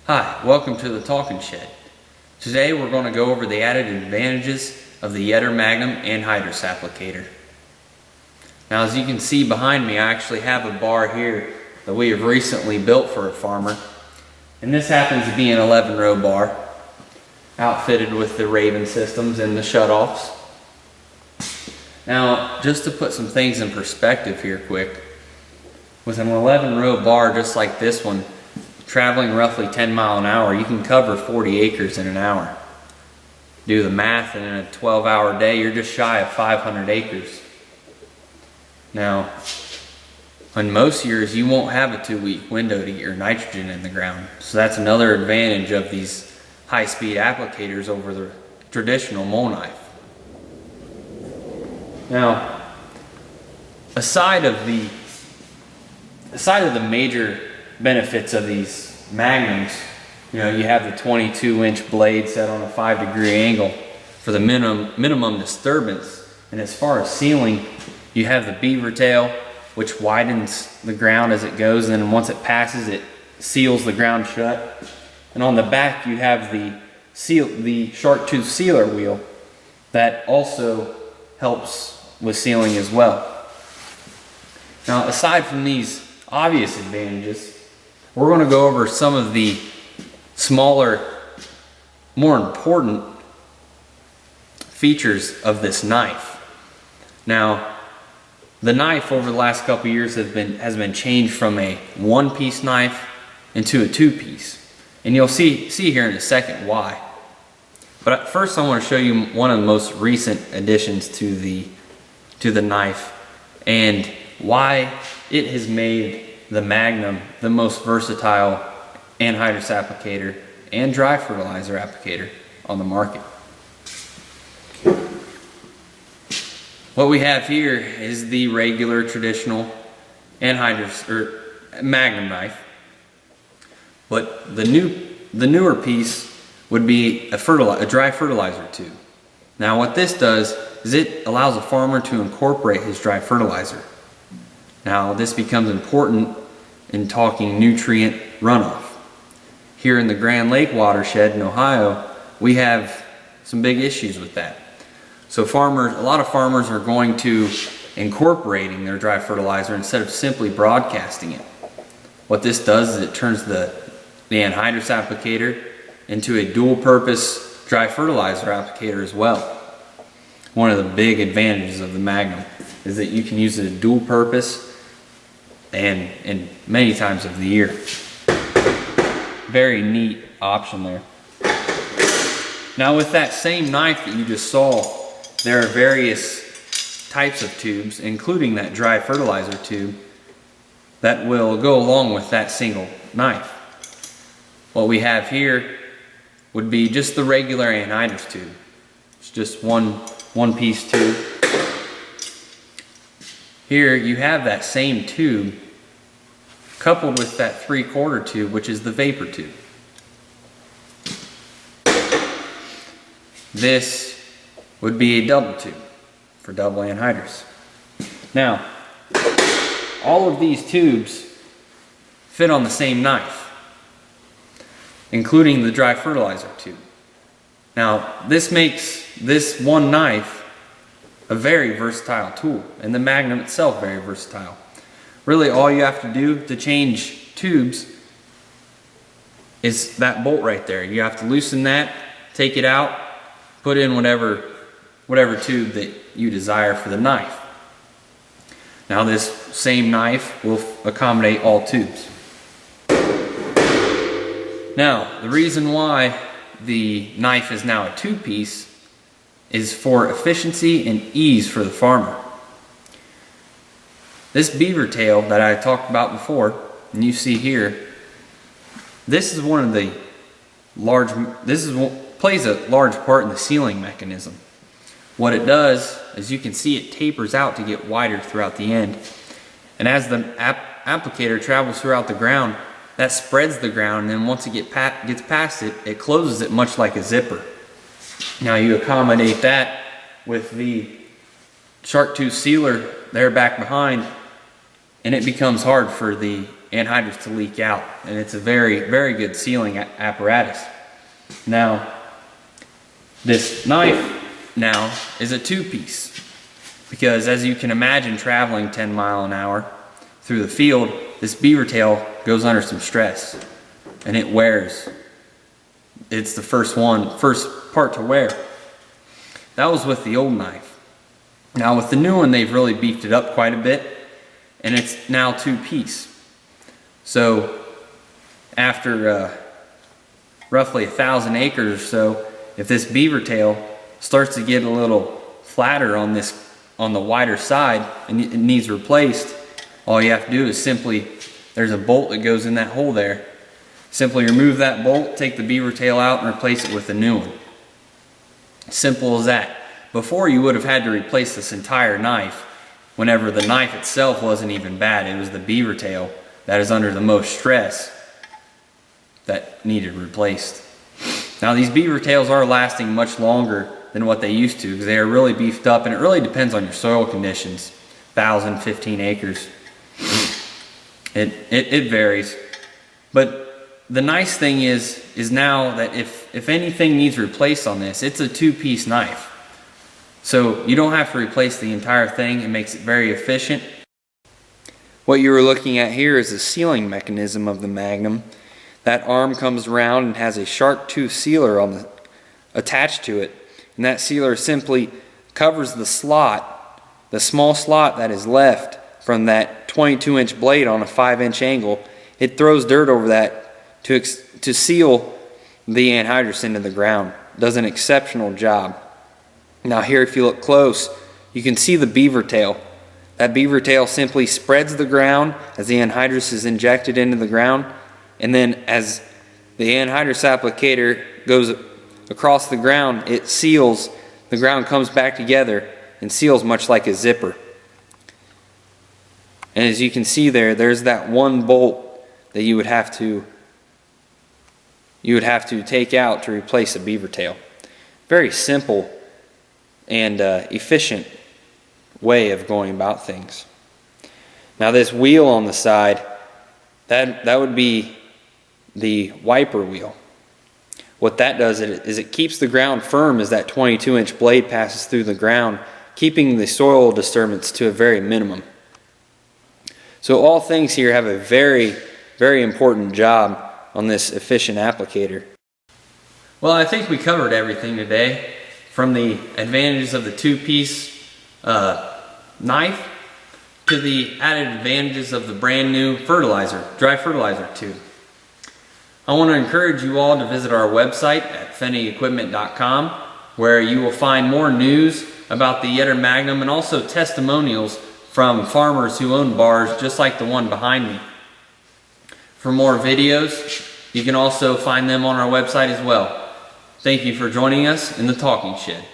Hi, welcome to the Talking Shed. Today we're going to go over the added advantages of the Yetter Magnum anhydrous applicator. Now, as you can see behind me, I actually have a bar here that we have recently built for a farmer. And this happens to be an 11-row bar, outfitted with the Raven systems and the shutoffs. Now, just to put some things in perspective here quick, with an 11-row bar just like this one, traveling roughly 10 miles an hour, you can cover 40 acres in an hour. Do the math, and in a 12-hour day, you're just shy of 500 acres. Now, on most years, you won't have a 2-week window to get your nitrogen in the ground. So that's another advantage of these high-speed applicators over the traditional mow knife. Now, aside of the major benefits of these Magnums, you have the 22-inch blade set on a 5-degree angle for the minimum disturbance. And as far as sealing, you have the beaver tail, which widens the ground as it goes, and then once it passes, it seals the ground shut. And on the back, you have the shark tooth sealer wheel that also helps with sealing as well. Now, aside from these obvious advantages, we're going to go over some of the smaller, more important features of this knife. Now, the knife over the last couple years has been changed from a one-piece knife into a two-piece, and you'll see here in a second why. But first, I want to show you one of the most recent additions to the knife and why it has made the Magnum the most versatile anhydrous applicator and dry fertilizer applicator on the market. What we have here is the regular traditional anhydrous or Magnum knife, but the newer piece would be a dry fertilizer tube. Now, what this does is it allows a farmer to incorporate his dry fertilizer. Now, this becomes important in talking nutrient runoff. Here in the Grand Lake watershed in Ohio, we have some big issues with that. So a lot of farmers are going to incorporating their dry fertilizer instead of simply broadcasting it. What this does is it turns the anhydrous applicator into a dual-purpose dry fertilizer applicator as well. One of the big advantages of the Magnum is that you can use it as dual purpose and many times of the year. Very neat option there. Now, with that same knife that you just saw, there are various types of tubes, including that dry fertilizer tube, that will go along with that single knife. What we have here would be just the regular anhydrous tube. It's just one-piece tube. Here you have that same tube coupled with that 3/4 tube, which is the vapor tube. This would be a double tube for double anhydrous. Now, all of these tubes fit on the same knife, including the dry fertilizer tube. Now, this makes this one knife a very versatile tool, and the Magnum itself very versatile. Really, all you have to do to change tubes is that bolt right there. You have to loosen that, take it out, put in whatever tube that you desire for the knife. Now, this same knife will accommodate all tubes. Now, the reason why the knife is now a two-piece is for efficiency and ease for the farmer. This beaver tail that I talked about before, and you see here, this is plays a large part in the sealing mechanism. What it does, as you can see, it tapers out to get wider throughout the end. And as the applicator travels throughout the ground, that spreads the ground, and then once it gets past it, it closes it much like a zipper. Now, you accommodate that with the shark tooth sealer there back behind, and it becomes hard for the anhydrous to leak out, and it's a very, very good sealing apparatus. Now, this knife now is a two-piece, because as you can imagine, traveling 10 miles an hour through the field, this beaver tail goes under some stress and it wears. It's the first part to wear. That was with the old knife. Now with the new one, they've really beefed it up quite a bit, and it's now two-piece. So after roughly 1,000 acres or so, if this beaver tail starts to get a little flatter on the wider side and it needs replaced, all you have to do is simply, there's a bolt that goes in that hole there. Simply remove that bolt, take the beaver tail out, and replace it with a new one. Simple as that. Before, you would have had to replace this entire knife whenever the knife itself wasn't even bad. It was the beaver tail that is under the most stress that needed replaced. Now these beaver tails are lasting much longer than what they used to, because they are really beefed up, and it really depends on your soil conditions. 1,000, 15 acres. It varies. But the nice thing is now that if anything needs replaced on this, it's a two-piece knife. So you don't have to replace the entire thing. It makes it very efficient. What you were looking at here is the sealing mechanism of the Magnum. That arm comes around and has a shark tooth sealer attached to it. And that sealer simply covers the slot, the small slot that is left from that 22-inch blade on a 5-inch angle. It throws dirt over that to seal the anhydrous into the ground. Does an exceptional job. Now here, if you look close, you can see the beaver tail. That beaver tail simply spreads the ground as the anhydrous is injected into the ground, and then as the anhydrous applicator goes across the ground, it seals. The ground comes back together and seals much like a zipper. And as you can see there's that one bolt that you would have to take out to replace a beaver tail. Very simple and efficient way of going about things. Now this wheel on the side, that would be the wiper wheel. What that does is it keeps the ground firm as that 22-inch blade passes through the ground, keeping the soil disturbance to a very minimum. So all things here have a very, very important job on this efficient applicator. Well, I think we covered everything today, from the advantages of the two-piece knife to the added advantages of the brand new dry fertilizer tube. I want to encourage you all to visit our website at fennigequipment.com, where you will find more news about the Yetter Magnum and also testimonials from farmers who own bars just like the one behind me. For more videos, you can also find them on our website as well. Thank you for joining us in the Talking Shed.